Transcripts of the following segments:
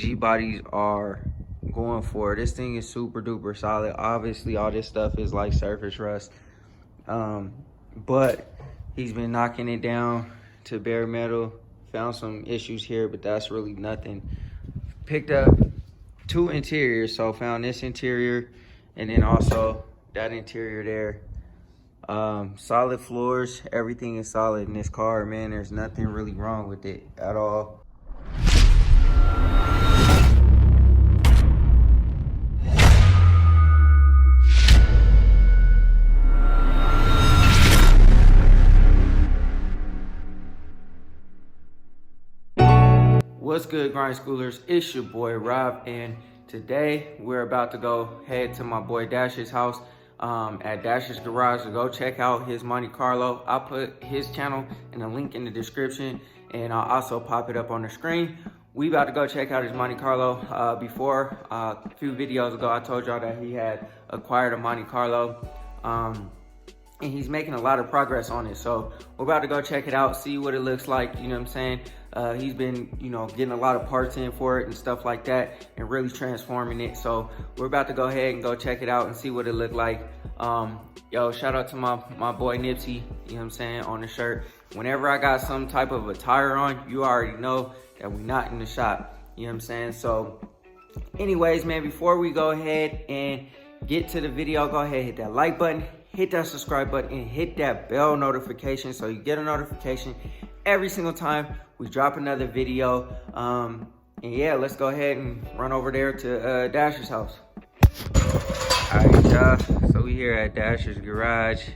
G-bodies are going for. This thing is super duper solid. Obviously all this stuff is like surface rust, but he's been knocking it down to bare metal. Found some issues here, but that's really nothing. Picked up 2 interiors, so found this interior and then also that interior there. Solid floors, everything is solid in this car, man. There's nothing really wrong with it at all. What's good, grind schoolers? It's your boy Rob, and today we're about to go head to my boy Dash's house at Dash's garage to go check out his Monte Carlo. I'll put his channel and a link in the description, and I'll also pop it up on the screen. We about to go check out his Monte Carlo. Before a few videos ago, I told y'all that he had acquired a Monte Carlo. And he's making a lot of progress on it. So we're about to go check it out, see what it looks like, you know what I'm saying? He's been, getting a lot of parts in for it and stuff like that and really transforming it. So we're about to go ahead and go check it out and see what it looked like. Yo, shout out to my boy Nipsey, you know what I'm saying, on the shirt. Whenever I got some type of attire on, you already know that we're not in the shop, you know what I'm saying? So anyways, man, before we go ahead and get to the video, go ahead, hit that like button, hit that subscribe button, and hit that bell notification so you get a notification every single time we drop another video. And yeah, let's go ahead and run over there to Dasher's house. All right, y'all, so we here at Dasher's garage.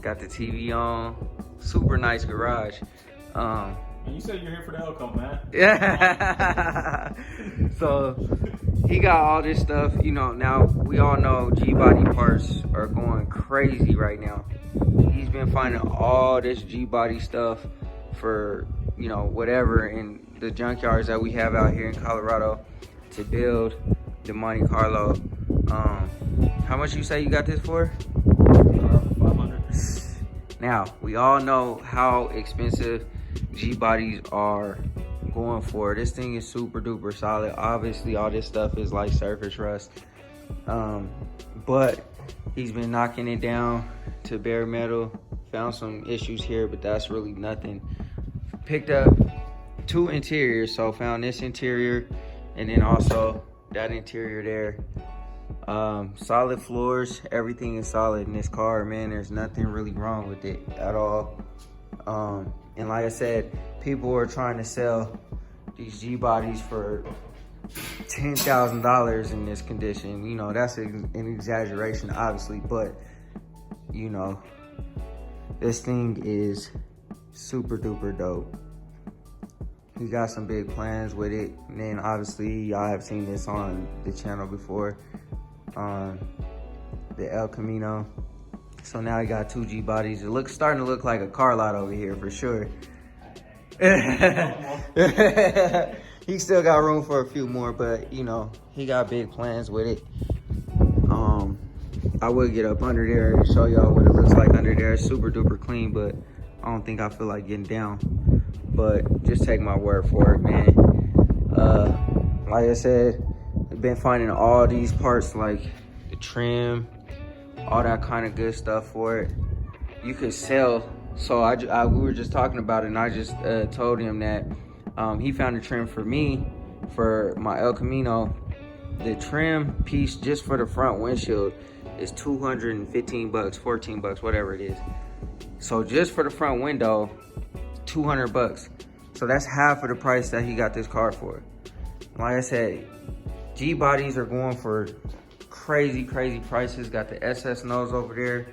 Got the TV on, super nice garage. And you said you're here for the outcome, man. Yeah. So he got all this stuff, now we all know G-body parts are going crazy right now. He's been finding all this G-body stuff for, whatever in the junkyards that we have out here in Colorado to build the Monte Carlo. How much you say you got this for? 500. Now, we all know how expensive G-bodies are going for. This thing is super duper solid. Obviously all this stuff is like surface rust, but he's been knocking it down to bare metal. Found some issues here, but that's really nothing. Picked up 2 interiors, so found this interior and then also that interior there. Solid floors, everything is solid in this car, man. There's nothing really wrong with it at all. And like I said, people are trying to sell these G-bodies for $10,000 in this condition. That's an exaggeration, obviously, but this thing is super duper dope. He got some big plans with it. And then obviously y'all have seen this on the channel before, on the El Camino. So now he got 2 G-bodies. It starting to look like a car lot over here for sure. He still got room for a few more, but he got big plans with it. I will get up under there and show y'all what it looks like under there. It's super duper clean, but I don't think I feel like getting down. But just take my word for it, man. Like I said, I've been finding all these parts, like the trim, all that kind of good stuff for it. You could sell. So we were just talking about it, and I just told him that he found a trim for me for my El Camino. The trim piece just for the front windshield is $215, 14 bucks, whatever it is. So just for the front window, $200. So that's half of the price that he got this car for. Like I said, G-bodies are going for crazy prices. Got the SS nose over there,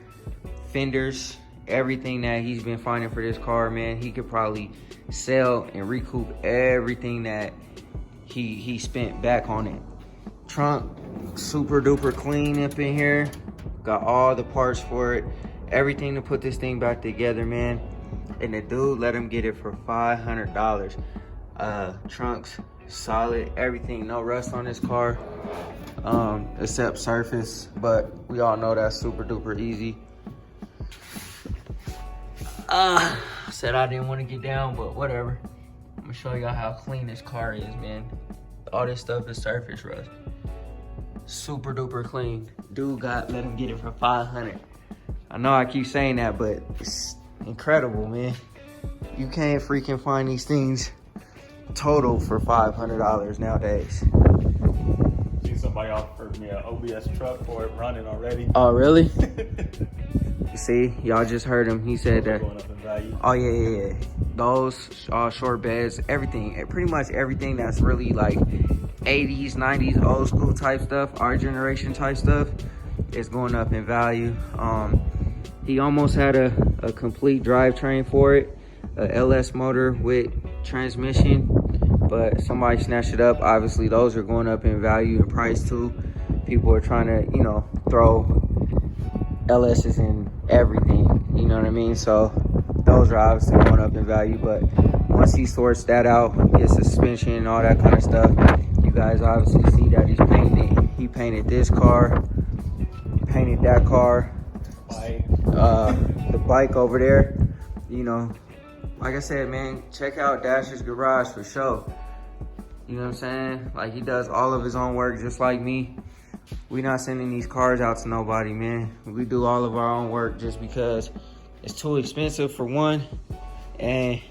fenders, everything that he's been finding for this car, man. He could probably sell and recoup everything that he spent back on it. Trunk, super duper clean up in here. Got all the parts for it, everything to put this thing back together, man. And the dude let him get it for $500. Trunks solid, everything, no rust on this car, except surface, but we all know that's super duper easy. Said I didn't want to get down, but whatever. I'm gonna show y'all how clean this car is, man. All this stuff is surface rust. Super duper clean. Dude let him get it for 500. I know I keep saying that, but it's incredible, man. You can't freaking find these things total for $500 nowadays. See, somebody offered me an OBS truck for it running already. Oh, really? See, y'all just heard him. He said that. Going up in value. Oh, yeah. Those short beds, everything, pretty much everything that's really like 80s, 90s, old school type stuff, our generation type stuff, is going up in value. He almost had a complete drivetrain for it, a LS motor with transmission, but somebody snatched it up. Obviously, those are going up in value and price too. People are trying to, you know, throw LS's in everything, you know what I mean? So those are obviously going up in value, but once he sorts that out, gets suspension and all that kind of stuff, you guys obviously see that he's painting it. He painted this car, painted that car, the bike over there. You know, like I said, man, check out Dash's Garage for sure. You know what I'm saying? Like, he does all of his own work just like me. We not sending these cars out to nobody, man. We do all of our own work just because it's too expensive for one, and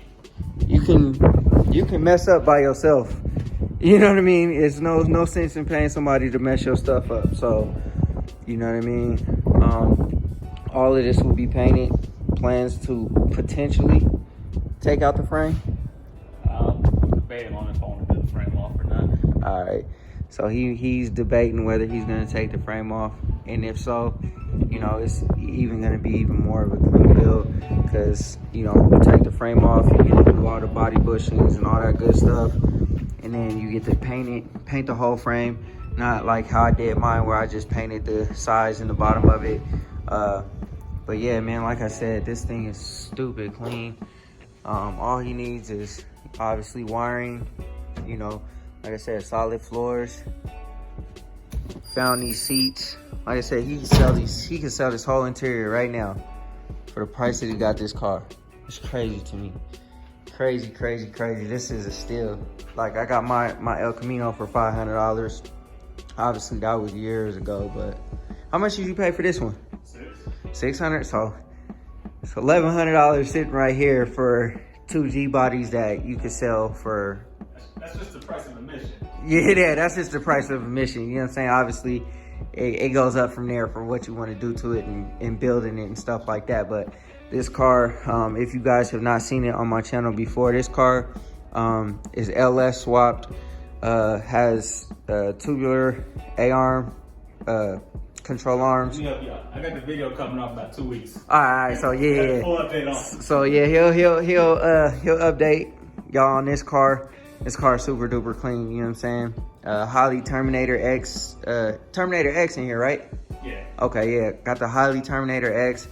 you can mess up by yourself. You know what I mean? It's no sense in paying somebody to mess your stuff up. So, you know what I mean? All of this will be painted. Plans to potentially take out the frame. I'm debating on if I want to do the frame off or not. All right. So he's debating whether he's going to take the frame off. And if so, you know, it's even going to be even more of a clean build, because, you know, you take the frame off, you get to do all the body bushings and all that good stuff. And then you get to paint the whole frame. Not like how I did mine, where I just painted the sides and the bottom of it. But yeah, man, like I said, this thing is stupid clean. All he needs is obviously wiring, you know, like I said, solid floors. Found these seats. Like I said, he can sell this whole interior right now for the price that he got this car. It's crazy to me. Crazy. This is a steal. Like, I got my El Camino for $500. Obviously, that was years ago, but how much did you pay for this one? $600. So it's $1,100 sitting right here for two G bodies that you could sell for. That's just the price of admission. Yeah, that's just the price of admission. You know what I'm saying? Obviously, it goes up from there for what you want to do to it and building it and stuff like that. But this car, if you guys have not seen it on my channel before, this car is LS swapped, has tubular A-arm, control arms. Yeah, I got the video coming up about 2 weeks. All right, so yeah. Full update on. So yeah, he'll update y'all on this car. This car is super duper clean. You know what I'm saying? Highly Terminator X in here, right? Yeah. Okay, yeah, got the Highly Terminator X,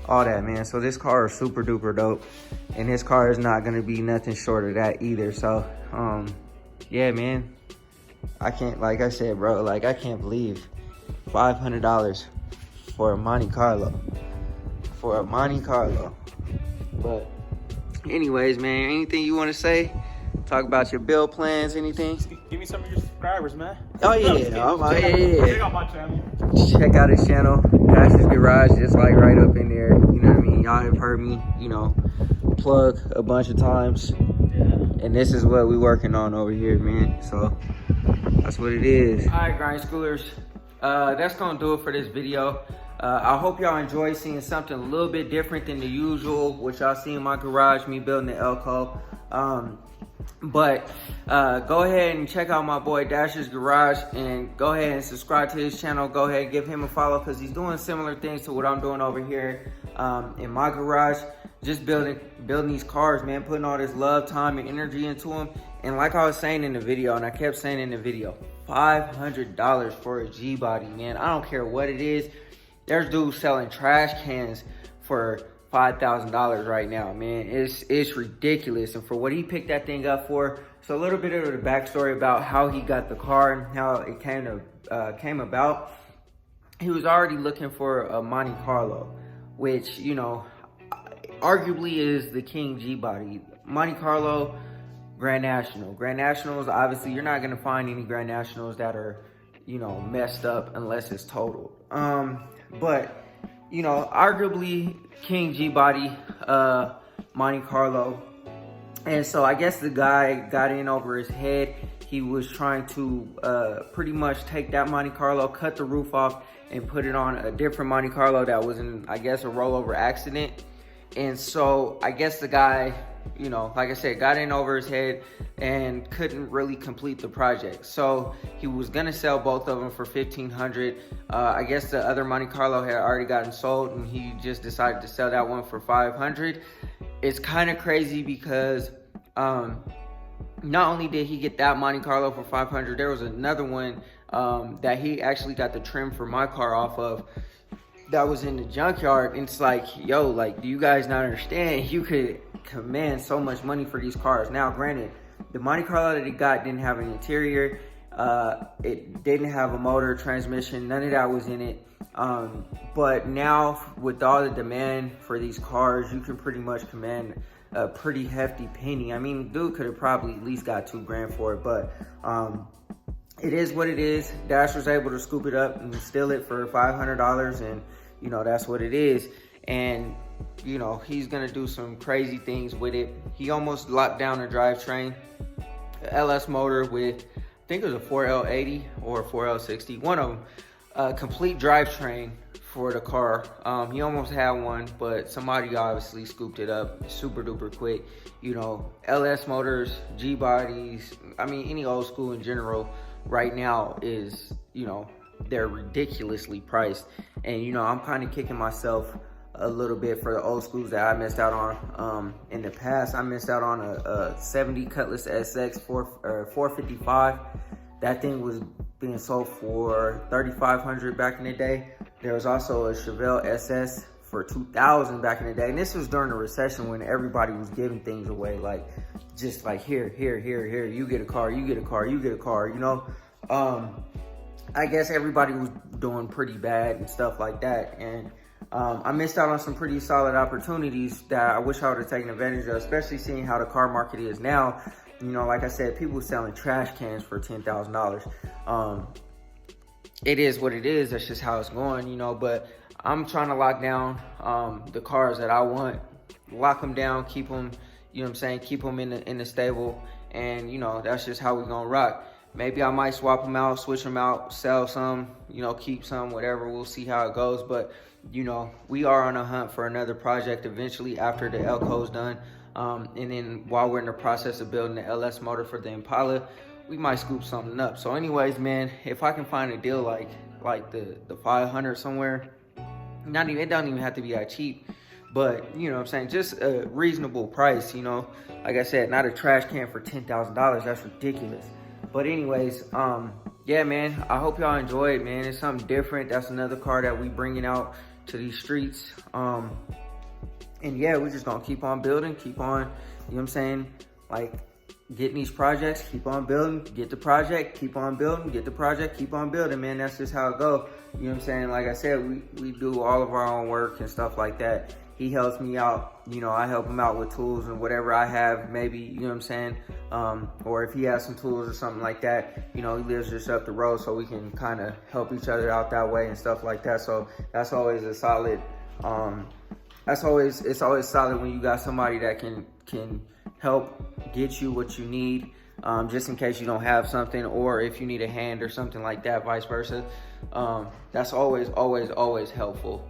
all that, man. So this car is super duper dope, and this car is not gonna be nothing short of that either. So yeah, man, I can't, like I said, bro, like, I can't believe $500 for a Monte Carlo. But anyways, man, anything you want to say? Talk about your build plans, anything? Give me some of your subscribers, man. Oh yeah, Check out my channel. Check out his channel, Dash's Garage, just like right up in there. You know what I mean? Y'all have heard me, you know, plug a bunch of times. Yeah. And this is what we working on over here, man. So that's what it is. All right, grind schoolers. That's gonna do it for this video. I hope y'all enjoy seeing something a little bit different than the usual, which y'all see in my garage, me building the Elco. But go ahead and check out my boy Dash's Garage, and go ahead and subscribe to his channel. Go ahead and give him a follow, because he's doing similar things to what I'm doing over here in my garage. Just building these cars, man, putting all this love, time, and energy into them. And like I was saying in the video, and I kept saying in the video, $500 for a G-body, man. I don't care what it is. There's dudes selling trash cans for $5,000 right now, man. It's ridiculous. And for what he picked that thing up for, so a little bit of the backstory about how he got the car and how it came about. He was already looking for a Monte Carlo, which, you know, arguably is the king G-body. Monte Carlo Grand National. Grand Nationals, obviously, you're not gonna find any Grand Nationals that are, you know, messed up unless it's totaled. But, you know, arguably King G-Body, Monte Carlo. And so I guess the guy got in over his head. He was trying to pretty much take that Monte Carlo, cut the roof off, and put it on a different Monte Carlo that was in, I guess, a rollover accident. And so I guess the guy, you know, like I said, got in over his head and couldn't really complete the project. So he was gonna sell both of them for $1,500. I guess the other Monte Carlo had already gotten sold, and he just decided to sell that one for $500. It's kind of crazy because not only did he get that Monte Carlo for $500, there was another one that he actually got the trim for my car off of that was in the junkyard. And it's like, yo, like, do you guys not understand? You could command so much money for these cars. Now, granted, the Monte Carlo that he got didn't have an interior. It didn't have a motor, transmission, none of that was in it. But now with all the demand for these cars, you can pretty much command a pretty hefty penny. I mean, dude could have probably at least got $2,000 for it, but it is what it is. Dash was able to scoop it up and steal it for $500, and you know, that's what it is. And you know, he's gonna do some crazy things with it. He almost locked down a drivetrain, LS motor with, I think it was a 4L80 or a 4L60, one of them, complete drivetrain for the car. He almost had one, but somebody obviously scooped it up super duper quick. You know, LS motors, G bodies, I mean, any old school in general right now is, you know, they're ridiculously priced. And you know, I'm kind of kicking myself a little bit for the old schools that I missed out on. In the past, I missed out on a 70 Cutlass SX 455. That thing was being sold for $3,500 back in the day. There was also a Chevelle SS for $2,000 back in the day. And this was during the recession when everybody was giving things away. Like, just like, here, you get a car, you get a car, you get a car, you know? I guess everybody was doing pretty bad and stuff like that. And I missed out on some pretty solid opportunities that I wish I would have taken advantage of, especially seeing how the car market is now. You know, like I said, people selling trash cans for $10,000. It is what it is. That's just how it's going, you know. But I'm trying to lock down the cars that I want, lock them down, keep them, you know what I'm saying, keep them in the stable. And, you know, that's just how we're going to rock. Maybe I might swap them out, switch them out, sell some, you know, keep some, whatever. We'll see how it goes. But, you know, we are on a hunt for another project eventually after the Elco's done. And then while we're in the process of building the LS motor for the Impala, we might scoop something up. So anyways, man, if I can find a deal like the 500 somewhere, it don't even have to be that cheap, but you know what I'm saying, just a reasonable price, you know. Like I said, not a trash can for $10,000. That's ridiculous. But anyways, yeah, man, I hope y'all enjoy it, man. It's something different. That's another car that we bringing out to these streets. And yeah, we're just gonna keep on building, keep on, you know what I'm saying, like getting these projects, keep on building, get the project, keep on building, get the project, keep on building, man. That's just how it go. You know what I'm saying? Like I said, we do all of our own work and stuff like that. He helps me out, you know, I help him out with tools and whatever I have, maybe, you know what I'm saying? Or if he has some tools or something like that, you know, he lives just up the road, so we can kind of help each other out that way and stuff like that. So that's always a solid, it's always solid when you got somebody that can help get you what you need, just in case you don't have something, or if you need a hand or something like that, vice versa. That's always helpful.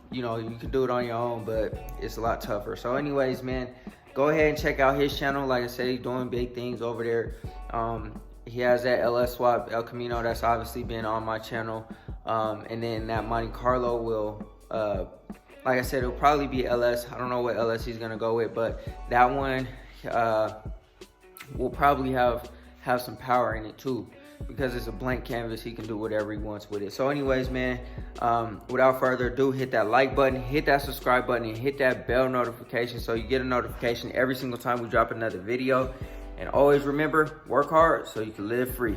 You know, you can do it on your own, but it's a lot tougher. So anyways, man, go ahead and check out his channel. Like I said, he's doing big things over there. He has that LS swap El Camino that's obviously been on my channel. And then that Monte Carlo will, like I said, it'll probably be LS. I don't know what LS he's gonna go with, but that one will probably have some power in it too. Because it's a blank canvas, he can do whatever he wants with it. So anyways, man, without further ado, hit that like button, hit that subscribe button, and hit that bell notification so you get a notification every single time we drop another video. And always remember, work hard so you can live free.